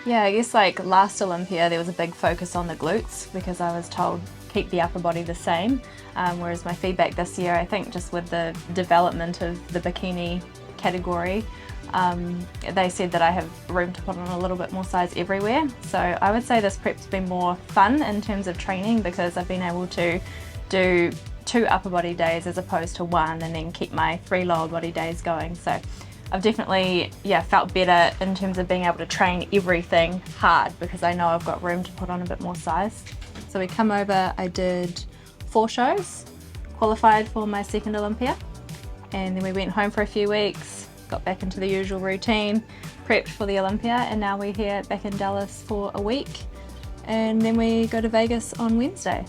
Yeah, I guess like last Olympia there was a big focus on the glutes because I was told keep the upper body the same, whereas my feedback this year, I think just with the development of the bikini category, they said that I have room to put on a little bit more size everywhere. So I would say this prep's been more fun in terms of training because I've been able to do 2 upper body days as opposed to 1, and then keep my 3 lower body days going. So I've definitely felt better in terms of being able to train everything hard because I know I've got room to put on a bit more size. So we come over, I did 4 shows, qualified for my second Olympia, and then we went home for a few weeks, got back into the usual routine, prepped for the Olympia, and now we're here back in Dallas for a week, and then we go to Vegas on Wednesday.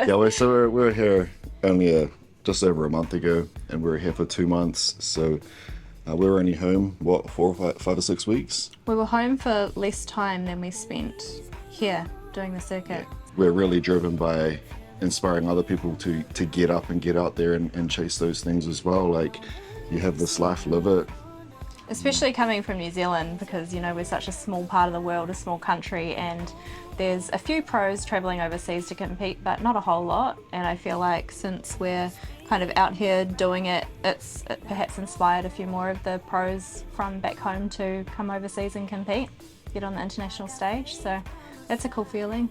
Yeah, so we're here only just over a month ago, and we were here for 2 months. So we were only home, what, 5 or 6 weeks? We were home for less time than we spent here doing the circuit. We're really driven by inspiring other people to get up and get out there and chase those things as well. Like, you have this life, live it. Especially coming from New Zealand because, you know, we're such a small part of the world, a small country, and there's a few pros traveling overseas to compete, but not a whole lot. And I feel like since we're kind of out here doing it, it perhaps inspired a few more of the pros from back home to come overseas and compete, get on the international stage. So that's a cool feeling.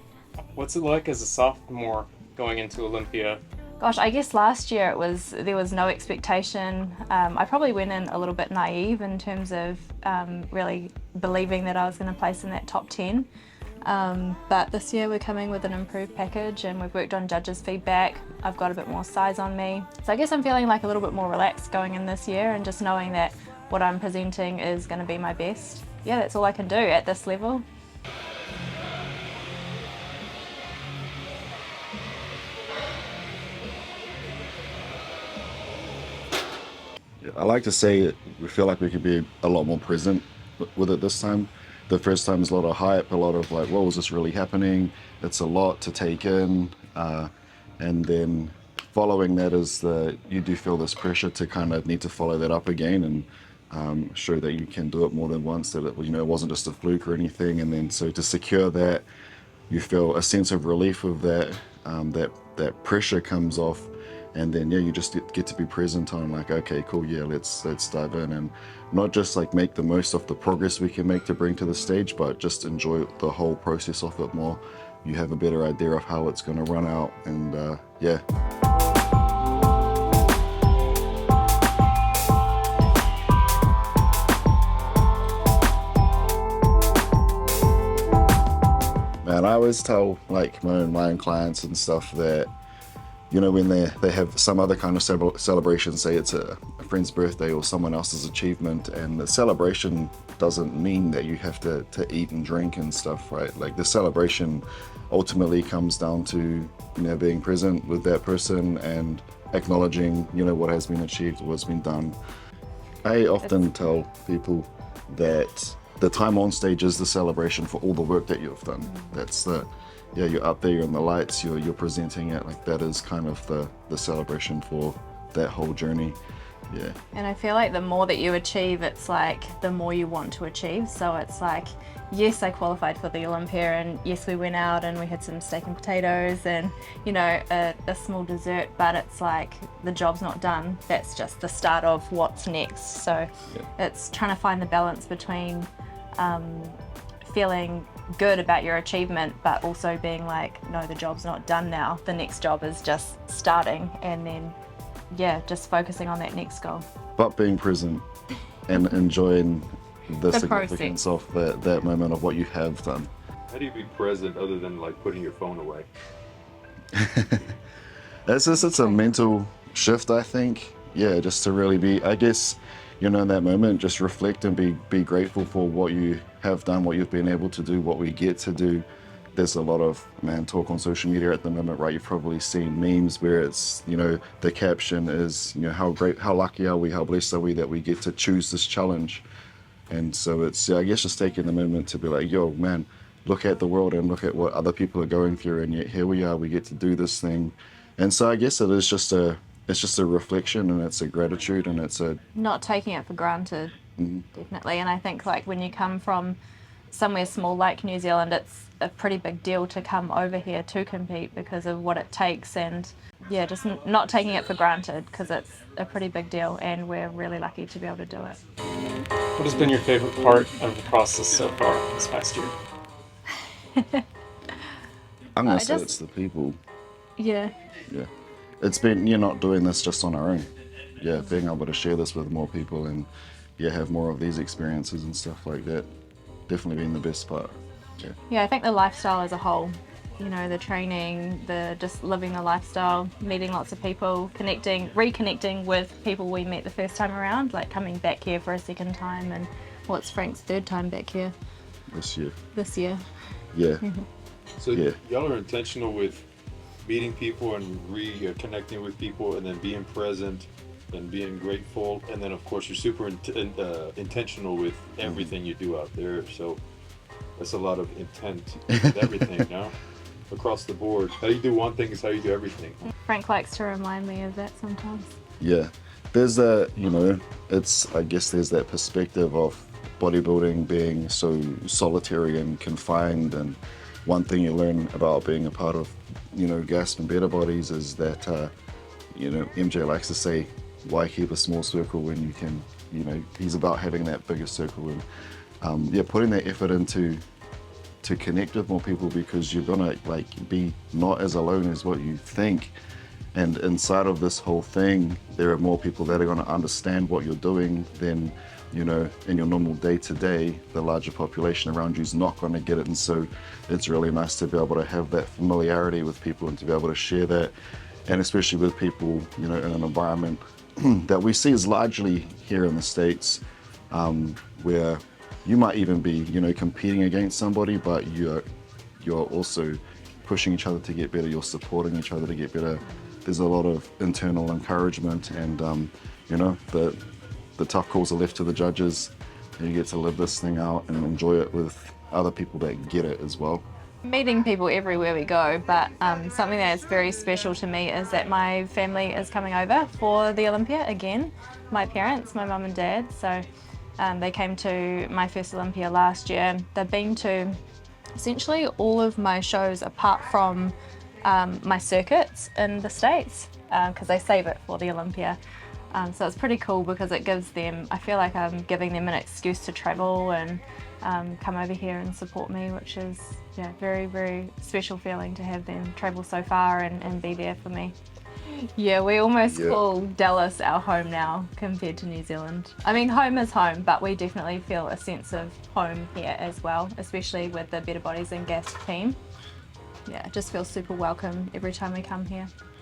What's it like as a sophomore going into Olympia? Gosh, I guess last year there was no expectation. I probably went in a little bit naive in terms of really believing that I was going to place in that top 10. But this year we're coming with an improved package and we've worked on judges' feedback. I've got a bit more size on me. So I guess I'm feeling like a little bit more relaxed going in this year and just knowing that what I'm presenting is going to be my best. Yeah, that's all I can do at this level. I like to say we feel like we could be a lot more present with it this time. The first time is a lot of hype, a lot of like, what was this really happening? It's a lot to take in. And then following that is you do feel this pressure to kind of need to follow that up again and show that you can do it more than once, that it, it wasn't just a fluke or anything. And then so to secure that, you feel a sense of relief of that, that pressure comes off. And then, you just get to be present on like, okay, cool, let's dive in and not just like make the most of the progress we can make to bring to the stage, but just enjoy the whole process of it more. You have a better idea of how it's going to run out, and Man, I always tell like my own clients and stuff that, when they have some other kind of celebration, say it's a friend's birthday or someone else's achievement, and the celebration doesn't mean that you have to eat and drink and stuff, right? Like the celebration ultimately comes down to, being present with that person and acknowledging, what has been achieved, what's been done. I often tell people that the time on stage is the celebration for all the work that you've done. That's you're up there, you're in the lights, you're presenting it, like that is kind of the celebration for that whole journey. Yeah. And I feel like the more that you achieve, it's like the more you want to achieve. So it's like, yes, I qualified for the Olympia, and yes, we went out and we had some steak and potatoes and, a small dessert, but it's like the job's not done. That's just the start of what's next. So it's trying to find the balance between feeling good about your achievement, but also being like, no, the job's not done now. The next job is just starting, and then, just focusing on that next goal. But being present and enjoying the significance process of that moment of what you have done. How do you be present other than like putting your phone away? It's a mental shift, I think. Yeah, just to really be, I guess, in that moment, just reflect and be grateful for what you have done, what you've been able to do, what we get to do. There's a lot of talk on social media at the moment, right? You've probably seen memes where it's, the caption is, how lucky are we, how blessed are we that we get to choose this challenge. And so it's, I guess, just taking the moment to be like, yo, man, look at the world and look at what other people are going through, and yet here we are, we get to do this thing. And so I guess it's just a reflection, and it's a gratitude, and it's a Not taking it for granted, definitely. And I think like when you come from somewhere small like New Zealand, it's a pretty big deal to come over here to compete because of what it takes, and yeah, just not taking it for granted because it's a pretty big deal, and we're really lucky to be able to do it. What has been your favorite part of the process so far this past year? I'm gonna I say just- it's the people. Yeah. Yeah, it's been, you're not doing this just on our own. Yeah, being able to share this with more people and yeah, have more of these experiences and stuff like that. Definitely been the best part. Yeah. Yeah, I think the lifestyle as a whole, you know, the training, the just living the lifestyle, meeting lots of people, reconnecting with people we met the first time around, like coming back here for a second time, and what's Frank's third time back here This year. this year. Yeah. So Yeah. y'all are intentional with meeting people and reconnecting with people, and then being present and being grateful, and then of course you're super intentional with everything you do out there. So that's a lot of intent with everything now, across the board. How you do one thing is how you do everything. Frank likes to remind me of that sometimes. Yeah. There's that, you know, it's, I guess there's that perspective of bodybuilding being so solitary and confined, and one thing you learn about being a part of, you know, Gasp and Better Bodies is that, you know, MJ likes to say, why keep a small circle when you can, you know, he's about having that bigger circle, and yeah, putting that effort into to connect with more people, because you're gonna like be not as alone as what you think. And inside of this whole thing, there are more people that are going to understand what you're doing than, you know, in your normal day-to-day. The larger population around you is not going to get it. And so it's really nice to be able to have that familiarity with people and to be able to share that. And especially with people, you know, in an environment that we see is largely here in the States, where you might even be, you know, competing against somebody, but you're also pushing each other to get better. You're supporting each other to get better. There's a lot of internal encouragement, and you know, the tough calls are left to the judges, and you get to live this thing out and enjoy it with other people that get it as well. Meeting people everywhere we go, but something that's very special to me is that my family is coming over for the Olympia again. My parents, my mum and dad, so they came to my first Olympia last year. They've been to essentially all of my shows apart from my circuits in the States, because they save it for the Olympia. So it's pretty cool because it gives them, I feel like I'm giving them an excuse to travel and come over here and support me, which is yeah, very, very special feeling to have them travel so far and be there for me. Yeah, we almost call Dallas our home now compared to New Zealand. I mean, home is home, but we definitely feel a sense of home here as well, especially with the Better Bodies and Gasp team. Yeah, it just feels super welcome every time we come here.